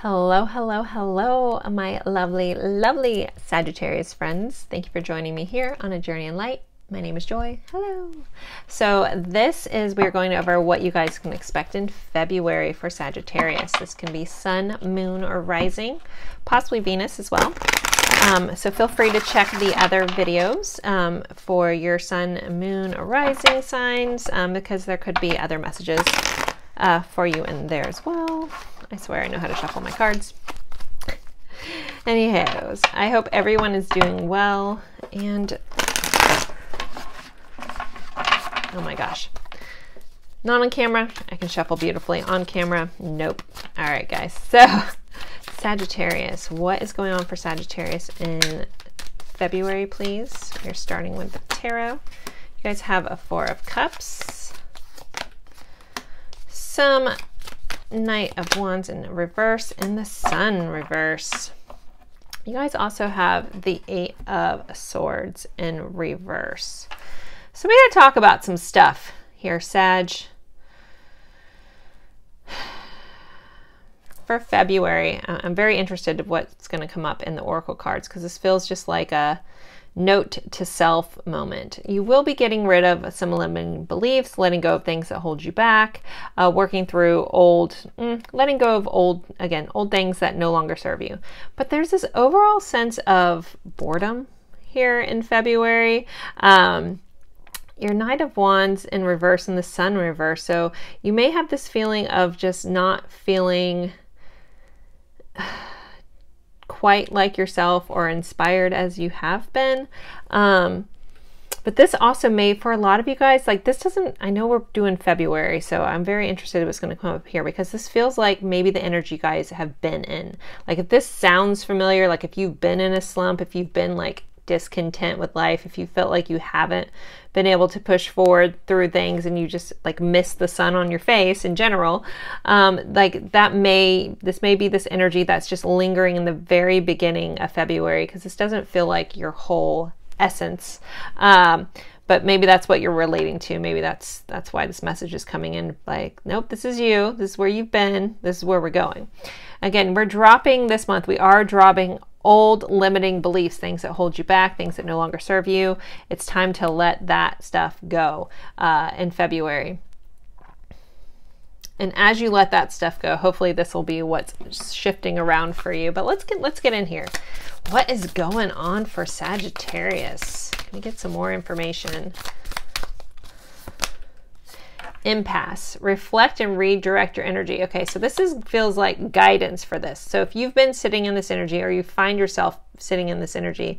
Hello, hello, hello, my lovely, lovely Sagittarius friends. Thank you for joining me here on A Journey in Light. My name is Joy. Hello. So we're going over what you guys can expect in February for Sagittarius. This can be sun, moon, or rising, possibly Venus as well. So feel free to check the other videos for your sun, moon, or rising signs because there could be other messages for you in there as well. I swear I know how to shuffle my cards. Anyhows, I hope everyone is doing well and oh my gosh. Not on camera. I can shuffle beautifully. On camera, nope. All right, guys. So Sagittarius, what is going on for Sagittarius in February, please? We're starting with the tarot. You guys have a Four of Cups, some Knight of Wands in reverse, and the Sun reverse. You guys also have the Eight of Swords in reverse. So we gotta talk about some stuff here, Sag. For February, I'm very interested in what's going to come up in the Oracle cards because this feels just like a note to self moment. You will be getting rid of some limiting beliefs, letting go of things that hold you back, working through letting go of old things that no longer serve you. But there's this overall sense of boredom here in February. Your Knight of Wands in reverse and the Sun reverse. So you may have this feeling of just not feeling quite like yourself or inspired as you have been. But this also may, for a lot of you guys, like this doesn't, I know we're doing February, so I'm very interested in what's going to come up here because this feels like maybe the energy you guys have been in. Like if this sounds familiar, like if you've been in a slump, if you've been like discontent with life, if you felt like you haven't been able to push forward through things and you just like miss the sun on your face in general, this may be this energy that's just lingering in the very beginning of February because this doesn't feel like your whole essence. But maybe that's what you're relating to. Maybe that's why this message is coming in like, nope, this is you. This is where you've been. This is where we're going. Again, we're dropping this month. We are dropping old limiting beliefs, things that hold you back, things that no longer serve you. It's time to let that stuff go in February. And as you let that stuff go, hopefully this will be what's shifting around for you. But let's get in here. What is going on for Sagittarius? Can we get some more information? Impasse. Reflect and redirect your energy. Okay, so this feels like guidance for this. So if you've been sitting in this energy or you find yourself sitting in this energy,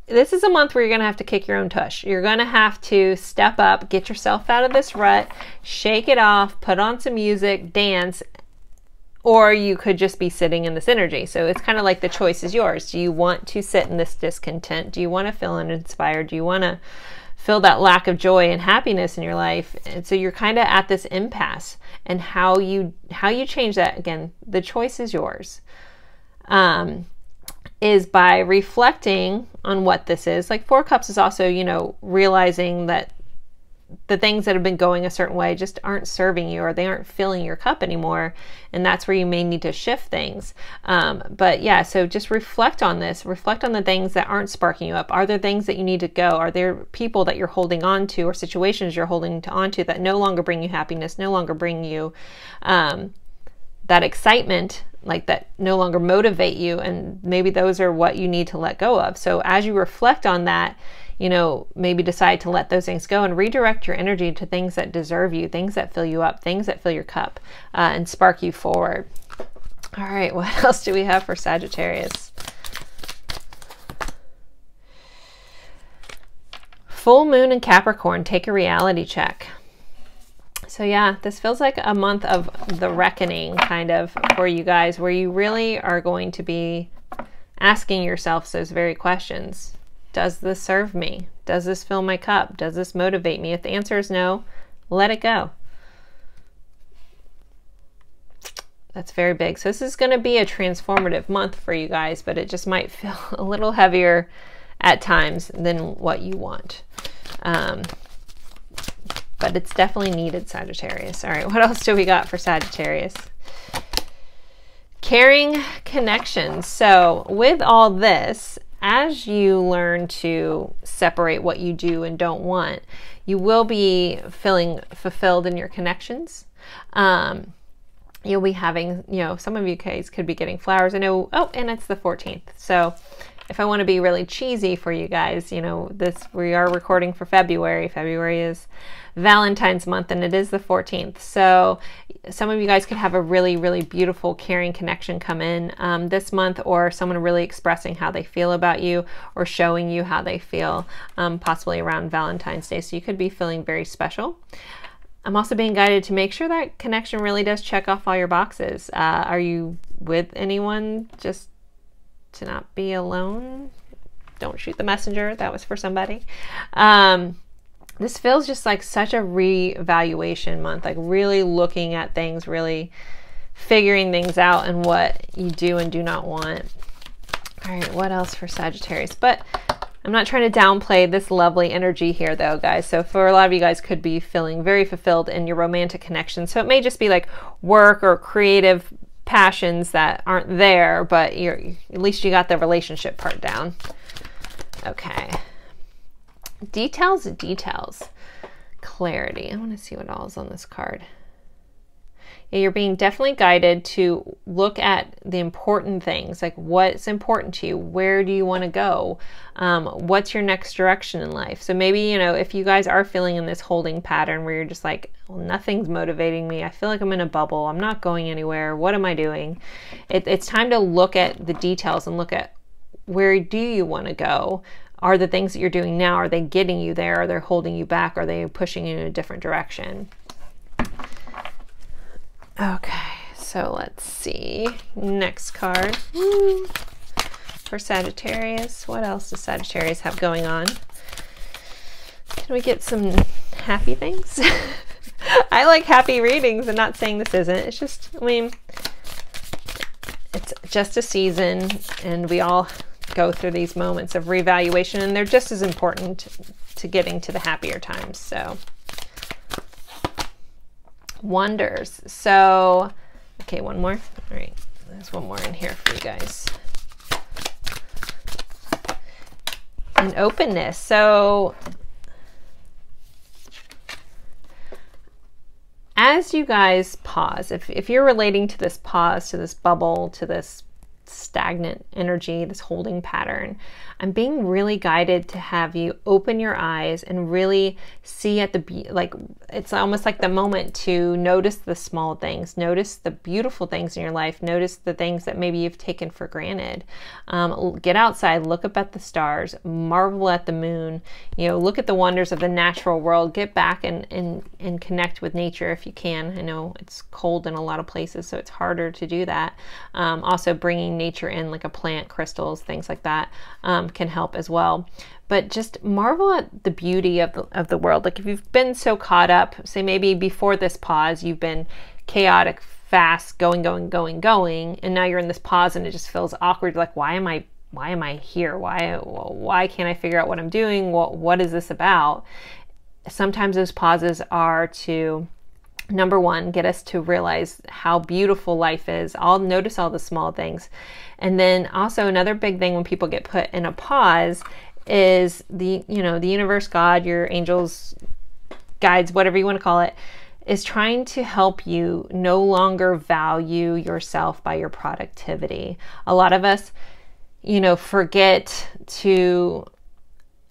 this is a month where you're going to have to kick your own tush. You're going to have to step up, get yourself out of this rut, shake it off, put on some music, dance, or you could just be sitting in this energy. So it's kind of like the choice is yours. Do you want to sit in this discontent? Do you want to feel uninspired? Do you want to feel that lack of joy and happiness in your life? And so you're kind of at this impasse, and how you change that, again, the choice is yours, is by reflecting on what this is. Like Four Cups is also, realizing that the things that have been going a certain way just aren't serving you, or they aren't filling your cup anymore. And that's where you may need to shift things. But yeah, so just reflect on this. Reflect on the things that aren't sparking you up. Are there things that you need to go? Are there people that you're holding on to or situations you're holding on to that no longer bring you happiness, no longer bring you that excitement, like that no longer motivate you? And maybe those are what you need to let go of. So as you reflect on that, maybe decide to let those things go and redirect your energy to things that deserve you, things that fill you up, things that fill your cup, and spark you forward. All right, what else do we have for Sagittarius? Full moon in Capricorn, take a reality check. So yeah, this feels like a month of the reckoning kind of for you guys, where you really are going to be asking yourself those very questions. Does this serve me? Does this fill my cup? Does this motivate me? If the answer is no, let it go. That's very big. So this is going to be a transformative month for you guys, but it just might feel a little heavier at times than what you want. But it's definitely needed, Sagittarius. All right, what else do we got for Sagittarius? Caring connections. So with all this, as you learn to separate what you do and don't want, you will be feeling fulfilled in your connections. You'll be having, you know, some of you guys could be getting flowers. I know, oh, and it's the 14th. So if I want to be really cheesy for you guys, you know, we are recording for February. February is Valentine's month, and it is the 14th. So some of you guys could have a really, really beautiful, caring connection come in this month, or someone really expressing how they feel about you or showing you how they feel, possibly around Valentine's Day. So you could be feeling very special. I'm also being guided to make sure that connection really does check off all your boxes. Are you with anyone just to not be alone? Don't shoot the messenger. That was for somebody. This feels just like such a reevaluation month, like really looking at things, really figuring things out and what you do and do not want. All right, what else for Sagittarius? But I'm not trying to downplay this lovely energy here though, guys. So for a lot of you guys could be feeling very fulfilled in your romantic connection. So it may just be like work or creative passions that aren't there, but at least you got the relationship part down. Okay. Details. Clarity. I want to see what all is on this card. Yeah, you're being definitely guided to look at the important things, like what's important to you, where do you want to go, what's your next direction in life. So maybe, you know, if you guys are feeling in this holding pattern where you're just like, well, nothing's motivating me, I feel like I'm in a bubble, I'm not going anywhere, what am I doing? It's time to look at the details and look at where do you want to go. Are the things that you're doing now, are they getting you there? Are they holding you back? Are they pushing you in a different direction? Okay, so let's see. Next card. Woo. For Sagittarius. What else does Sagittarius have going on? Can we get some happy things? I like happy readings. I'm not saying this isn't. It's just, I mean, it's just a season, and we all go through these moments of reevaluation, and they're just as important to getting to the happier times. So wonders. So okay, one more. All right, there's one more in here for you guys. And openness. So as you guys pause, if you're relating to this pause, to this bubble, to this stagnant energy, this holding pattern, I'm being really guided to have you open your eyes and really see at like it's almost like the moment to notice the small things, notice the beautiful things in your life, notice the things that maybe you've taken for granted. Get outside, look up at the stars, marvel at the moon, you know, look at the wonders of the natural world, get back and connect with nature if you can. I know it's cold in a lot of places, so it's harder to do that. Also bringing nature in, like a plant, crystals, things like that, can help as well. But just marvel at the beauty of the world. Like if you've been so caught up, say maybe before this pause, you've been chaotic, fast, going, and now you're in this pause and it just feels awkward. Like, why am I here? Why can't I figure out what I'm doing? What is this about? Sometimes those pauses are to, number one, get us to realize how beautiful life is. I'll notice all the small things. And then also another big thing when people get put in a pause is the universe, God, your angels, guides, whatever you want to call it, is trying to help you no longer value yourself by your productivity. A lot of us, forget to,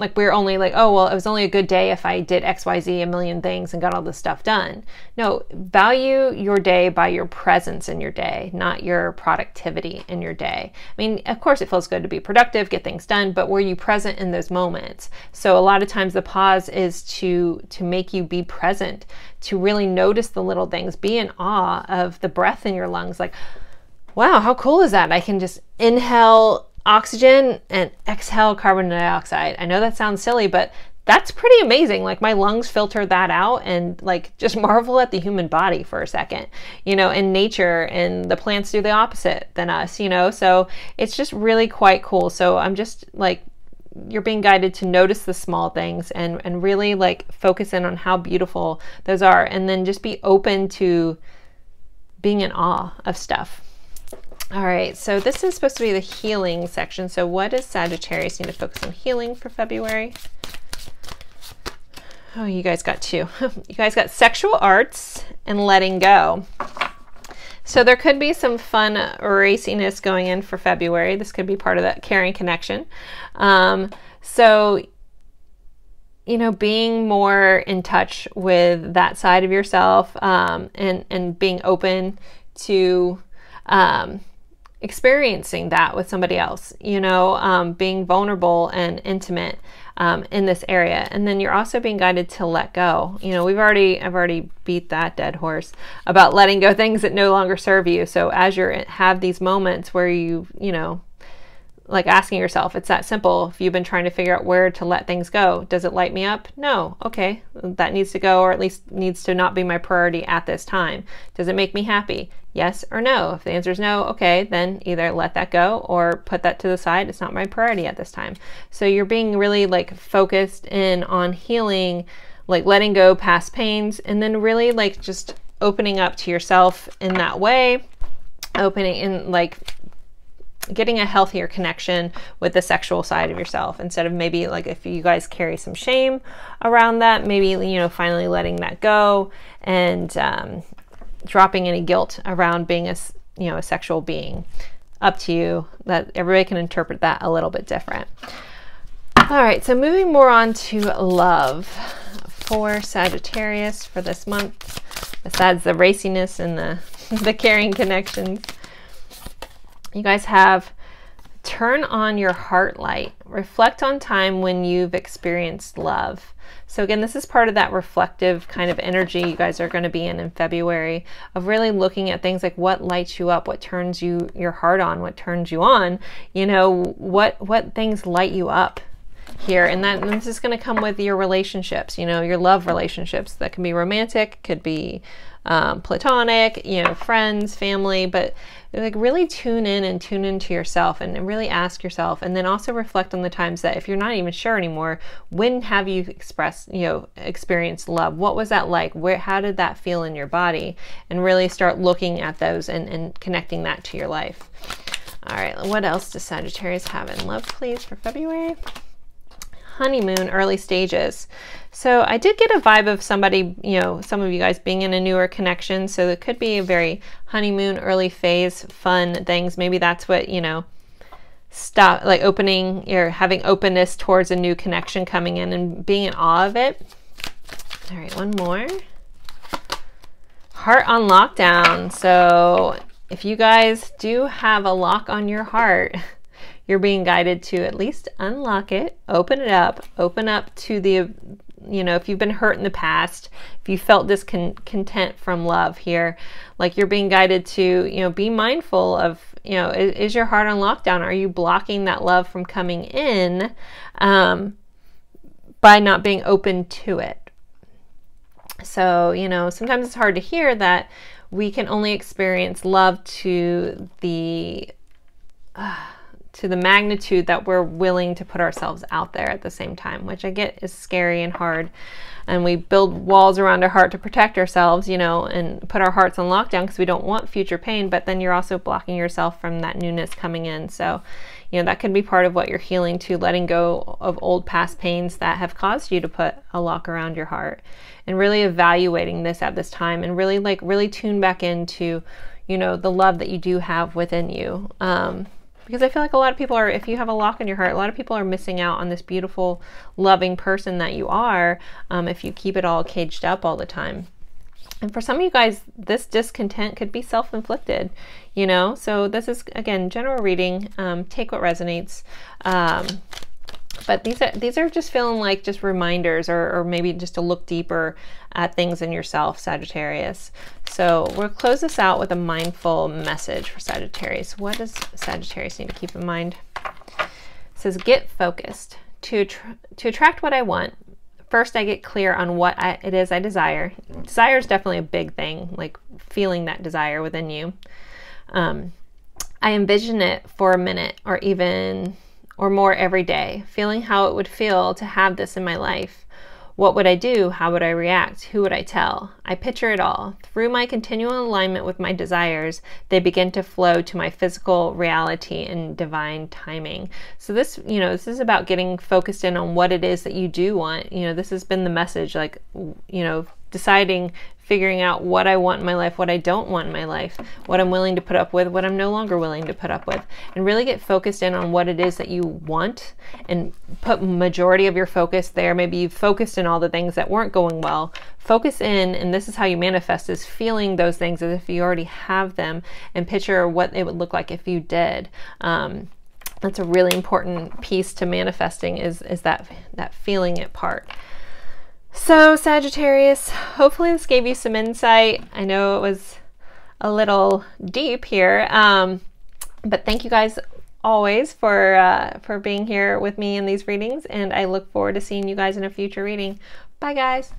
like, we're only like, oh, well, it was only a good day if I did XYZ, a million things and got all this stuff done. No, value your day by your presence in your day, not your productivity in your day. I mean, of course it feels good to be productive, get things done, but were you present in those moments? So a lot of times the pause is to make you be present, to really notice the little things, be in awe of the breath in your lungs. Like, wow, how cool is that? I can just inhale oxygen and exhale carbon dioxide. I know that sounds silly, but that's pretty amazing. Like, my lungs filter that out, and like, just marvel at the human body for a second, and nature, and the plants do the opposite than us, so it's just really quite cool. So I'm just like, you're being guided to notice the small things and really like focus in on how beautiful those are, and then just be open to being in awe of stuff. All right, so this is supposed to be the healing section. So what does Sagittarius need to focus on healing for February? Oh, you guys got two. You guys got sexual arts and letting go. So there could be some fun raciness going in for February. This could be part of that caring connection. So, you know, being more in touch with that side of yourself, and being open to experiencing that with somebody else, you know, being vulnerable and intimate in this area. And then you're also being guided to let go. You know, I've already beat that dead horse about letting go things that no longer serve you. So as you have these moments where you know, like asking yourself, it's that simple. If you've been trying to figure out where to let things go, does it light me up? No. Okay, that needs to go, or at least needs to not be my priority at this time. Does it make me happy? Yes or no? If the answer is no, okay, then either let that go or put that to the side. It's not my priority at this time. So you're being really like focused in on healing, like letting go past pains, and then really like just opening up to yourself in that way, opening in like getting a healthier connection with the sexual side of yourself, instead of maybe like if you guys carry some shame around that, maybe, you know, finally letting that go and dropping any guilt around being a, you know, a sexual being. Up to you. That everybody can interpret that a little bit different. All right, so moving more on to love for Sagittarius for this month, besides the raciness and the caring connections. You guys have turn on your heart light. Reflect on time when you've experienced love. So again, this is part of that reflective kind of energy you guys are going to be in February, of really looking at things like what lights you up, what turns your heart on, what turns you on, you know, what things light you up here. And this is going to come with your relationships, you know, your love relationships. That can be romantic, could be platonic, you know, friends, family, but like really tune in and tune into yourself and really ask yourself, and then also reflect on the times that if you're not even sure anymore, when have you experienced love? What was that like? How did that feel in your body? And really start looking at those and connecting that to your life. All right, what else does Sagittarius have in love, please, for February? Honeymoon, early stages. So I did get a vibe of somebody, you know, some of you guys being in a newer connection. So it could be a very honeymoon, early phase, fun things. Maybe that's what, you know, stop like opening, or having openness towards a new connection coming in and being in awe of it. All right, one more. Heart on lockdown. So if you guys do have a lock on your heart, you're being guided to at least unlock it, open it up, open up to the, you know, if you've been hurt in the past, if you felt discontent from love here, like you're being guided to, you know, be mindful of, you know, is your heart on lockdown? Are you blocking that love from coming in by not being open to it? So, you know, sometimes it's hard to hear that we can only experience love to the magnitude that we're willing to put ourselves out there at the same time, which I get is scary and hard. And we build walls around our heart to protect ourselves, you know, and put our hearts on lockdown because we don't want future pain, but then you're also blocking yourself from that newness coming in. So, you know, that could be part of what you're healing to, letting go of old past pains that have caused you to put a lock around your heart, and really evaluating this at this time, and really tune back into, you know, the love that you do have within you. Because I feel like a lot of people are, if you have a lock in your heart, a lot of people are missing out on this beautiful, loving person that you are, if you keep it all caged up all the time. And for some of you guys, this discontent could be self-inflicted, you know? So this is, again, general reading. Take what resonates. But these are just feeling like just reminders, or maybe just to look deeper at things in yourself, Sagittarius. So we'll close this out with a mindful message for Sagittarius. What does Sagittarius need to keep in mind? It says, get focused. To attract what I want, first I get clear on what it is I desire. Desire is definitely a big thing, like feeling that desire within you. I envision it for a minute or more every day, feeling how it would feel to have this in my life. What would I do? How would I react? Who would I tell? I picture it all. Through my continual alignment with my desires, they begin to flow to my physical reality in divine timing. So this, this is about getting focused in on what it is that you do want. This has been the message, like, deciding, figuring out what I want in my life, what I don't want in my life, what I'm willing to put up with, what I'm no longer willing to put up with, and really get focused in on what it is that you want and put majority of your focus there. Maybe you've focused in all the things that weren't going well. Focus in, and this is how you manifest, is feeling those things as if you already have them, and picture what it would look like if you did. That's a really important piece to manifesting, is that feeling it part. So Sagittarius, hopefully this gave you some insight. I know it was a little deep here, but thank you guys always for being here with me in these readings, and I look forward to seeing you guys in a future reading. Bye guys.